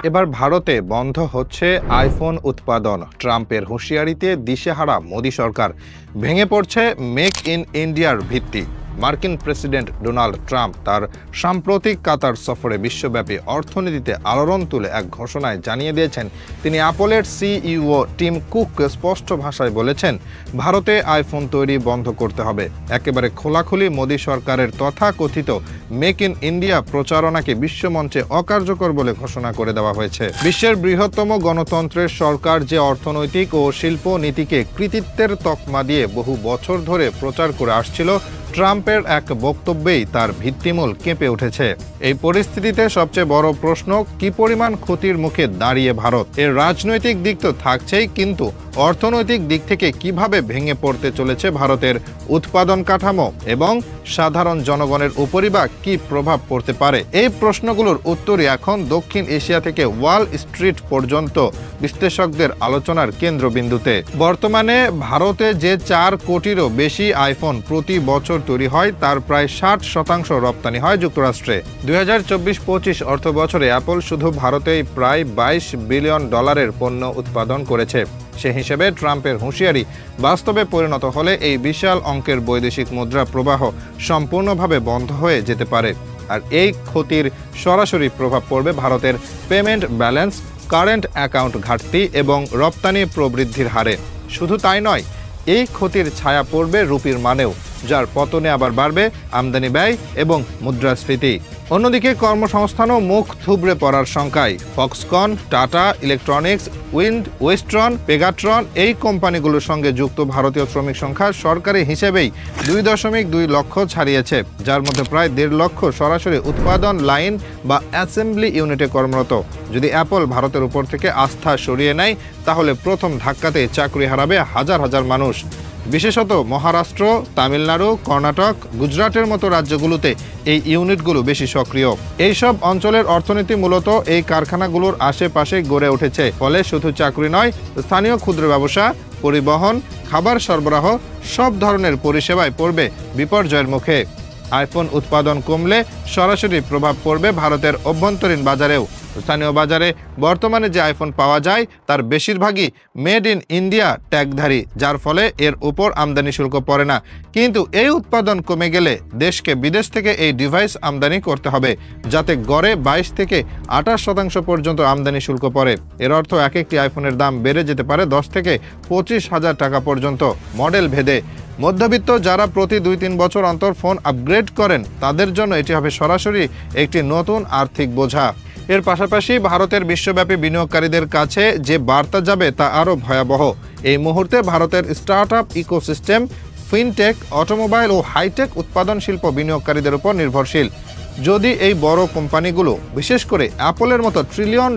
এবার ভারতে বন্ধ হচ্ছে আইফোন উৎপাদন। ট্রাম্পের হুঁশিয়ারিতে দিশেহারা মোদি সরকার। ভেঙে পড়ছে মেক ইন ইন্ডিয়ার ভিত্তি। মার্কিন প্রেসিডেন্ট ডোনাল্ড ট্রাম্প তার সাম্প্রতিক কাতার সফরে বিশ্বব্যাপী অর্থনীতিতে আলোড়ন তুলে এক ঘোষণায় জানিয়ে দিয়েছেন তিনি অ্যাপলের সিইও টিম কুককে স্পষ্ট ভাষায় বলেছেন ভারতে আইফোন তৈরি বন্ধ করতে হবে। একেবারে খোলাখুলি মোদি সরকারের তথাকথিত মেক ইন ইন্ডিয়া প্রচারণাকে বিশ্বমঞ্চে অকার্যকর বলে ঘোষণা করে দেওয়া হয়েছে। বিশ্বের বৃহত্তম গণতন্ত্রের সরকার যে অর্থনৈতিক ও শিল্প নীতিকে কৃতিত্বের তকমা দিয়ে বহু বছর ধরে প্রচার করে আসছিল, ট্রাম্পের এক বক্তব্যেই তার ভিত্তিমূল কেঁপে উঠেছে। এই পরিস্থিতিতে সবচেয়ে বড় প্রশ্ন, কি পরিমাণ ক্ষতির মুখে দাঁড়িয়ে ভারত? এর রাজনৈতিক দিক তো থাকছেই, কিন্তু অর্থনৈতিক দিক থেকে কিভাবে ভেঙে পড়তে চলেছে ভারতের উৎপাদন কাঠামো এবং সাধারণ জনগণের উপরই বা কি প্রভাব পড়তে পারে? এই প্রশ্নগুলোর উত্তরই এখন দক্ষিণ এশিয়া থেকে ওয়াল স্ট্রিট পর্যন্ত বিশ্লেষকদের আলোচনার কেন্দ্রবিন্দুতে। বর্তমানে ভারতে যে 4 কোটিরও বেশি আইফোন প্রতি বছর তৈরি হয়, তার প্রায় 60% রপ্তানি হয় যুক্তরাষ্ট্রে। 2024-25 অর্থ বছরে অ্যাপল শুধু ভারতেই প্রায় $22 বিলিয়ন পণ্য উৎপাদন করেছে। সে হিসেবে ট্রাম্পের হুঁশিয়ারি বাস্তবে পরিণত হলে এই বিশাল অঙ্কের বৈদেশিক মুদ্রা প্রবাহ সম্পূর্ণভাবে বন্ধ হয়ে যেতে পারে। আর এই ক্ষতির সরাসরি প্রভাব পড়বে ভারতের পেমেন্ট ব্যালেন্স, কারেন্ট অ্যাকাউন্ট ঘাটতি এবং রপ্তানি প্রবৃদ্ধির হারে। শুধু তাই নয়, এই ক্ষতির ছায়া পড়বে রুপির মানেও, যার পতনে আবার বাড়বে আমদানি ব্যয় এবং মুদ্রাস্ফীতি। অন্যদিকে কর্মসংস্থানও মুখ থুবড়ে পড়ার শঙ্কায়। ফক্সকন, টাটা ইলেকট্রনিক্স, ওয়েস্ট্রন, পেগাট্রন এই কোম্পানিগুলোর সঙ্গে যুক্ত ভারতীয় শ্রমিক সংখ্যা সরকারি হিসেবেই 2.2 লক্ষ ছাড়িয়েছে, যার মধ্যে প্রায় 1.5 লক্ষ সরাসরি উৎপাদন লাইন বা অ্যাসেম্বলি ইউনিটে কর্মরত। যদি অ্যাপল ভারতের উপর থেকে আস্থা সরিয়ে নেয়, তাহলে প্রথম ধাক্কাতে চাকরি হারাবে হাজার হাজার মানুষ। বিশেষত মহারাষ্ট্র, তামিলনাড়ু, কর্ণাটক, গুজরাটের মতো রাজ্যগুলোতে এই ইউনিটগুলো বেশি সক্রিয়। এইসব অঞ্চলের অর্থনীতি মূলত এই কারখানাগুলোর আশেপাশে গড়ে উঠেছে। ফলে শুধু চাকরি নয়, স্থানীয় ক্ষুদ্র ব্যবসা, পরিবহন, খাবার সরবরাহ সব ধরনের পরিষেবায় পড়বে বিপর্যয়ের মুখে। আইফোন উৎপাদন কমলে সরাসরি প্রভাব পড়বে ভারতের অভ্যন্তরীণ বাজারেও। স্থানীয় বাজারে বর্তমানে যে আইফোন পাওয়া যায় তার বেশিরভাগই মেড ইন ইন্ডিয়া ট্যাগধারী, যার ফলে এর উপর আমদানি শুল্ক পড়ে না। কিন্তু এই উৎপাদন কমে গেলে দেশকে বিদেশ থেকে এই ডিভাইস আমদানি করতে হবে, যাতে গড়ে 22 থেকে 28% পর্যন্ত আমদানি শুল্ক পড়ে। এর অর্থ এক একটি আইফোনের দাম বেড়ে যেতে পারে 10 থেকে 25,000 টাকা পর্যন্ত মডেল ভেদে। মধ্যবিত্ত যারা প্রতি 2-3 বছর অন্তর ফোন আপগ্রেড করেন, তাদের জন্য এটি হবে সরাসরি একটি নতুন আর্থিক বোঝা। এর পাশাপাশি ভারতের বিশ্বব্যাপী বিনিয়োগকারীদের কাছে যে বার্তা যাবে তা আরও ভয়াবহ। এই মুহূর্তে ভারতের স্টার্টআপ ইকোসিস্টেম ফিনটেক, অটোমোবাইল ও হাইটেক উৎপাদন শিল্প বিনিয়োগকারীদের উপর নির্ভরশীল। যদি এই বড় কোম্পানিগুলো, বিশেষ করে অ্যাপলের মতো $1 ট্রিলিয়ন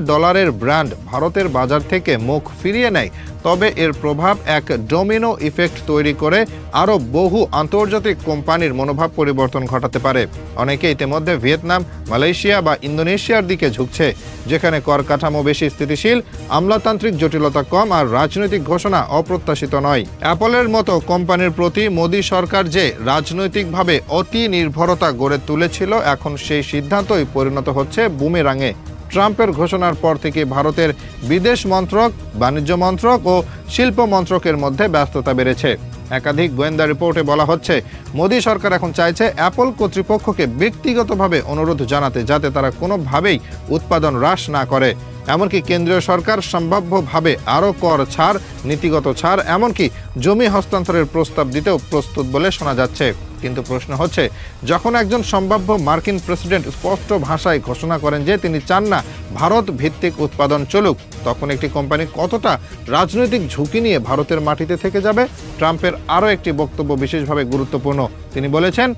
ব্র্যান্ড ভারতের বাজার থেকে মুখ ফিরিয়ে নেয়, তবে এর প্রভাব এক ডোমিনো ইফেক্ট তৈরি করে আরও বহু আন্তর্জাতিক কোম্পানির মনোভাব পরিবর্তন ঘটাতে পারে। অনেকে ইতিমধ্যে ভিয়েতনাম, মালয়েশিয়া বা ইন্দোনেশিয়ার দিকে ঝুঁকছে, যেখানে কর কাঠামো বেশি স্থিতিশীল, আমলাতান্ত্রিক জটিলতা কম আর রাজনৈতিক ঘোষণা অপ্রত্যাশিত নয়। অ্যাপলের মতো কোম্পানির প্রতি মোদি সরকার যে রাজনৈতিকভাবে অতি নির্ভরতা গড়ে তুলেছিল, এখন সেই সিদ্ধান্তই পরিণত হচ্ছে বুমেরাঙে। ট্রাম্পের ঘোষণার পর থেকে ভারতের বিদেশ মন্ত্রক, বাণিজ্য মন্ত্রক ও শিল্প মন্ত্রকের মধ্যে ব্যস্ততা বেড়েছে। একাধিক গোয়েন্দা রিপোর্টে বলা হচ্ছে, মোদি সরকার এখন চাইছে অ্যাপল কর্তৃপক্ষকে ব্যক্তিগতভাবে অনুরোধ জানাতে, যাতে তারা কোনোভাবেই উৎপাদন হ্রাস না করে। এমনকি কেন্দ্রীয় সরকার সম্ভাব্যভাবে আরও কর ছাড়, নীতিগত ছাড়, এমনকি জমি হস্তান্তরের প্রস্তাব দিতেও প্রস্তুত বলে শোনা যাচ্ছে। কিন্তু প্রশ্ন হচ্ছে, যখন একজন সম্ভাব্য মার্কিন প্রেসিডেন্ট স্পষ্ট ভাষায় ঘোষণা করেন যে তিনি চান না ভারত ভিত্তিক উৎপাদন চলুক, তখন একটি কোম্পানি কতটা রাজনৈতিক ঝুঁকি নিয়ে ভারতের মাটিতে থেকে যাবে? ট্রাম্পের আরও একটি বক্তব্য বিশেষভাবে গুরুত্বপূর্ণ। তিনি বলেছেন,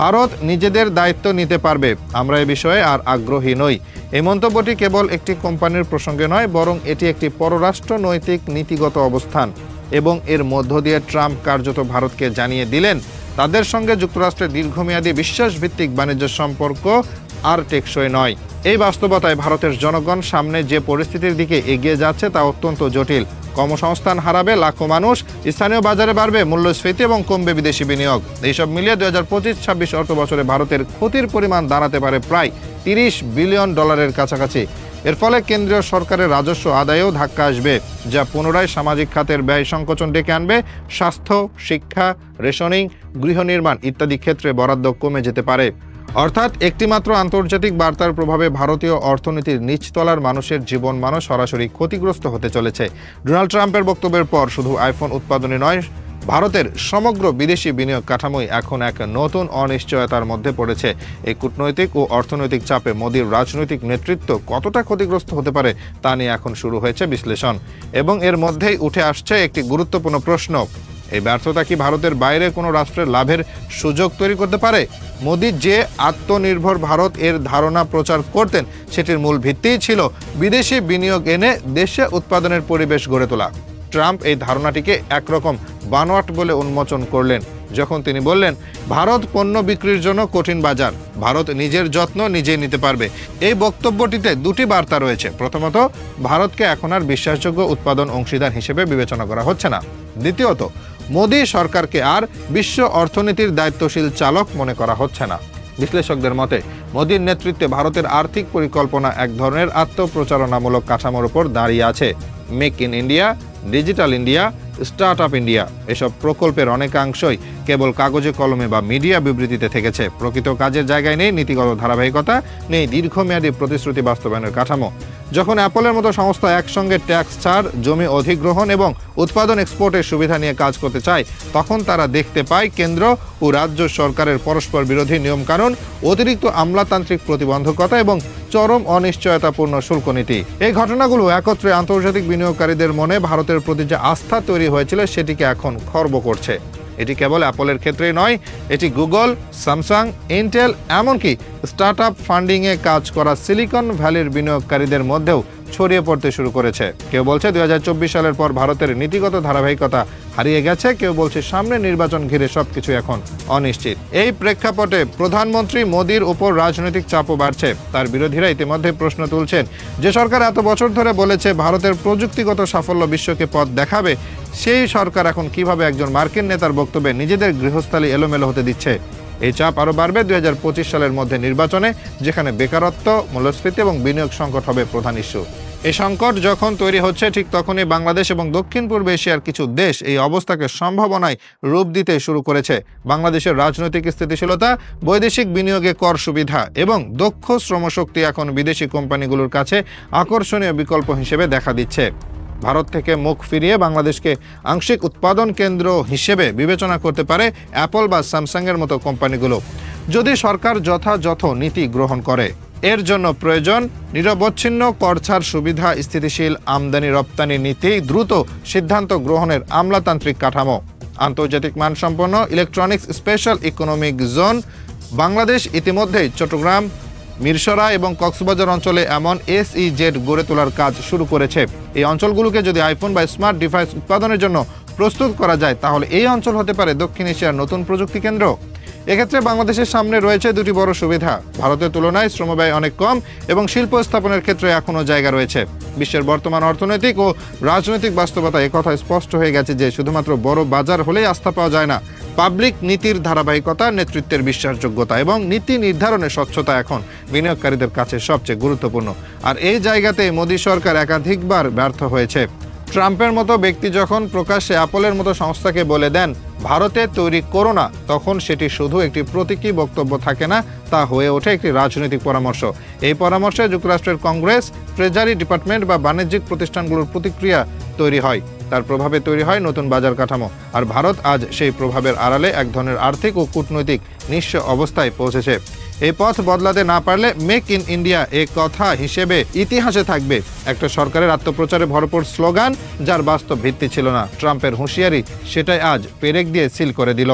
ভারত নিজেদের দায়িত্ব নিতে পারবে, আমরা এ বিষয়ে আর আগ্রহী নই। এই মন্তব্যটি কেবল একটি কোম্পানির প্রসঙ্গে নয়, বরং এটি একটি পররাষ্ট্র নৈতিক নীতিগত অবস্থান। এবং এর মধ্য দিয়ে ট্রাম্প কার্যত ভারতকে জানিয়ে দিলেন, তাদের সঙ্গে যুক্তরাষ্ট্রের দীর্ঘমেয়াদী বিশ্বাসভিত্তিক বাণিজ্য সম্পর্ক আর টেকসই নয়। এই বাস্তবতায় ভারতের জনগণ সামনে যে পরিস্থিতির দিকে এগিয়ে যাচ্ছে তা অত্যন্ত জটিল। কর্মসংস্থান হারাবে লাখো মানুষ, স্থানীয় বাজারে বাড়বে মূল্যস্ফীতি এবং কমবে বিদেশি বিনিয়োগ। এইসব মিলিয়ে 2025-26 অর্থ বছরে ভারতের ক্ষতির পরিমাণ দাঁড়াতে পারে প্রায় $30 বিলিয়ন কাছাকাছি। এর ফলে কেন্দ্রীয় সরকারের রাজস্ব আদায়েও ধাক্কা আসবে, যা পুনরায় সামাজিক খাতের ব্যয় সংকোচন ডেকে আনবে। স্বাস্থ্য, শিক্ষা, রেশনিং, গৃহ নির্মাণ ইত্যাদি ক্ষেত্রে বরাদ্দ কমে যেতে পারে। অর্থাৎ একটিমাত্র আন্তর্জাতিক বার্তার প্রভাবে ভারতীয় অর্থনীতির নিচতলার মানুষের জীবনমানও সরাসরি ক্ষতিগ্রস্ত হতে চলেছে। ডোনাল্ড ট্রাম্পের বক্তব্যের পর শুধু আইফোন উৎপাদনে নয়, ভারতের সমগ্র বিদেশি বিনিয়োগ কাঠামোই এখন এক নতুন অনিশ্চয়তার মধ্যে পড়েছে। এই কূটনৈতিক ও অর্থনৈতিক চাপে মোদির রাজনৈতিক নেতৃত্ব কতটা ক্ষতিগ্রস্ত হতে পারে তা নিয়ে এখন শুরু হয়েছে বিশ্লেষণ, এবং এর মধ্যেই উঠে আসছে একটি গুরুত্বপূর্ণ প্রশ্ন: এই ব্যর্থতা কি ভারতের বাইরে কোনো রাষ্ট্রের লাভের সুযোগ তৈরি করতে পারে? মোদি যে আত্মনির্ভর ভারত এর ধারণা প্রচার করতেন, সেটির মূল ভিত্তিই ছিল বিদেশি বিনিয়োগ এনে দেশে উৎপাদনের পরিবেশ গড়ে তোলা। ট্রাম্প এই ধারণাটিকে একরকম বানোয়াট বলে উন্মোচন করলেন যখন তিনি বললেন, ভারত পণ্য বিক্রির জন্য কঠিন বাজার, ভারত নিজের যত্ন নিজেই নিতে পারবে। এই বক্তব্যটিতে দুটি বার্তা রয়েছে। প্রথমত, ভারতকে এখন আর বিশ্বাসযোগ্য উৎপাদন অংশীদার হিসেবে বিবেচনা করা হচ্ছে না। দ্বিতীয়ত, মোদি সরকারকে আর বিশ্ব অর্থনীতির দায়িত্বশীল চালক মনে করা হচ্ছে না। বিশ্লেষকদের মতে, মোদির নেতৃত্বে ভারতের আর্থিক পরিকল্পনা এক ধরনের আত্মপ্রচারণামূলক কাঠামোর উপর দাঁড়িয়ে আছে। Make in India, digital India, start up India এসব প্রকল্পের অনেকাংশই কেবল কাগজে কলমে বা মিডিয়া বিবৃতিতে থেকেছে। প্রকৃত কাজের জায়গায় নেই নীতিগত ধারাবাহিকতা, নেই দীর্ঘমেয়াদী প্রতিশ্রুতি বাস্তবায়নের কাঠামো। যখন অ্যাপলের মতো সংস্থা একসঙ্গে ট্যাক্স ছাড়, জমি অধিগ্রহণ এবং উৎপাদন এক্সপোর্টের সুবিধা নিয়ে কাজ করতে চায়, তখন তারা দেখতে পায় কেন্দ্র ও রাজ্য সরকারের পরস্পর বিরোধী নিয়মকানুন, অতিরিক্ত আমলাতান্ত্রিক প্রতিবন্ধকতা এবং চরম অনিশ্চয়তাপূর্ণ শুল্ক নীতি। এই ঘটনাগুলো একত্রে আন্তর্জাতিক বিনিয়োগকারীদের মনে ভারতের প্রতি যে আস্থা তৈরি হয়েছিল সেটিকে এখন খর্ব করছে। এটি কেবল অ্যাপলের ক্ষেত্রেই নয়, এটি গুগল, স্যামসাং, ইন্টেল, এমনকি স্টার্ট আপ ফান্ডিংয়ে কাজ করা সিলিকন ভ্যালির বিনিয়োগকারীদের মধ্যেও ছড়িয়ে পড়তে শুরু করেছে। কেউ বলছে 2024 সালের পর ভারতের নীতিগত ধারাবাহিকতা হারিয়ে গেছে, কেউ বলছে সামনে নির্বাচন ঘিরে সবকিছু এখন অনিশ্চিত। এই প্রেক্ষাপটে প্রধানমন্ত্রী মোদির উপর রাজনৈতিক চাপও বাড়ছে। তার বিরোধীরা ইতিমধ্যে প্রশ্ন তুলছেন, যে সরকার এত বছর ধরে বলেছে ভারতের প্রযুক্তিগত সাফল্য বিশ্বকে পথ দেখাবে, সেই সরকার এখন কিভাবে একজন মার্কিন নেতার বক্তব্যে নিজেদের গৃহস্থালী এলোমেলো হতে দিচ্ছে? এই চাপ আরও বাড়বে 2025 সালের মধ্যে নির্বাচনে, যেখানে বেকারত্ব, মূল্যস্ফীতি এবং বিনিয়োগ সংকট হবে প্রধান ইস্যু। এই সংকট যখন তৈরি হচ্ছে, ঠিক তখনই বাংলাদেশ এবং দক্ষিণ পূর্ব এশিয়ার কিছু দেশ এই অবস্থাকে সম্ভাবনায় রূপ দিতে শুরু করেছে। বাংলাদেশের রাজনৈতিক স্থিতিশীলতা, বৈদেশিক বিনিয়োগে কর সুবিধা এবং দক্ষ শ্রমশক্তি এখন বিদেশি কোম্পানিগুলোর কাছে আকর্ষণীয় বিকল্প হিসেবে দেখা দিচ্ছে। ভারত থেকে মুখ ফিরিয়ে বাংলাদেশকে আংশিক উৎপাদন কেন্দ্র হিসেবে বিবেচনা করতে পারে অ্যাপল বা স্যামসাংয়ের মতো কোম্পানিগুলো, যদি সরকার যথাযথ নীতি গ্রহণ করে। এর জন্য প্রয়োজন নিরবচ্ছিন্ন করছাড় সুবিধা, স্থিতিশীল আমদানি রপ্তানি নীতি, দ্রুত সিদ্ধান্ত গ্রহণের আমলাতান্ত্রিক কাঠামো, আন্তর্জাতিক মানসম্পন্ন electronics special economic zone. Bangladesh ইতিমধ্যেই চট্টগ্রাম, মিরসরাই এবং কক্সবাজার অঞ্চলে এমন SEZ গড়ে তোলার কাজ শুরু করেছে। এই অঞ্চলগুলোকে যদি আইফোন বা স্মার্ট ডিভাইস উৎপাদনের জন্য প্রস্তুত করা যায়, তাহলে এই অঞ্চল হতে পারে দক্ষিণ এশিয়ার নতুন প্রযুক্তি কেন্দ্র। এক্ষেত্রে বাংলাদেশের সামনে রয়েছে দুটি বড় সুবিধা: ভারতের তুলনায় শ্রমব্যয় অনেক কম এবং শিল্প স্থাপনের ক্ষেত্রে এখনও জায়গা রয়েছে। বিশ্বের বর্তমান অর্থনৈতিক ও রাজনৈতিক বাস্তবতা একথা স্পষ্ট হয়ে গেছে যে শুধুমাত্র বড় বাজার হলেই আস্থা পাওয়া যায় না। পাবলিক নীতির ধারাবাহিকতা, নেতৃত্বের বিশ্বাসযোগ্যতা এবং নীতি নির্ধারণের স্বচ্ছতা এখন বিনিয়োগকারীদের কাছে সবচেয়ে গুরুত্বপূর্ণ। আর এই জায়গাতে মোদি সরকার একাধিকবার ব্যর্থ হয়েছে। ট্রাম্পের মতো ব্যক্তি যখন প্রকাশ্যে অ্যাপলের মতো সংস্থাকে বলে দেন ভারতে তৈরি করো না, তখন সেটি শুধু একটি প্রতীকী বক্তব্য থাকে না, তা হয়ে ওঠে একটি রাজনৈতিক পরামর্শ। এই পরামর্শে যুক্তরাষ্ট্রের কংগ্রেস, ট্রেজারি ডিপার্টমেন্ট বা বাণিজ্যিক প্রতিষ্ঠানগুলোর প্রতিক্রিয়া তৈরি হয়। তার প্রভাবে তৈরি হয় নতুন বাজার কাঠামো। আর ভারত আজ সেই প্রভাবের আড়ালে এক ধরনের আর্থিক ও কূটনৈতিক নিঃস্ব অবস্থায় পৌঁছেছে। এই পথ বদলাতে না পারলে মেক ইন ইন্ডিয়া এ কথা হিসেবে ইতিহাসে থাকবে একটা সরকারের আত্মপ্রচারে ভরপুর স্লোগান, যার বাস্তব ভিত্তি ছিল না। ট্রাম্পের হুঁশিয়ারি সেটাই আজ পেরেক দিয়ে সিল করে দিল।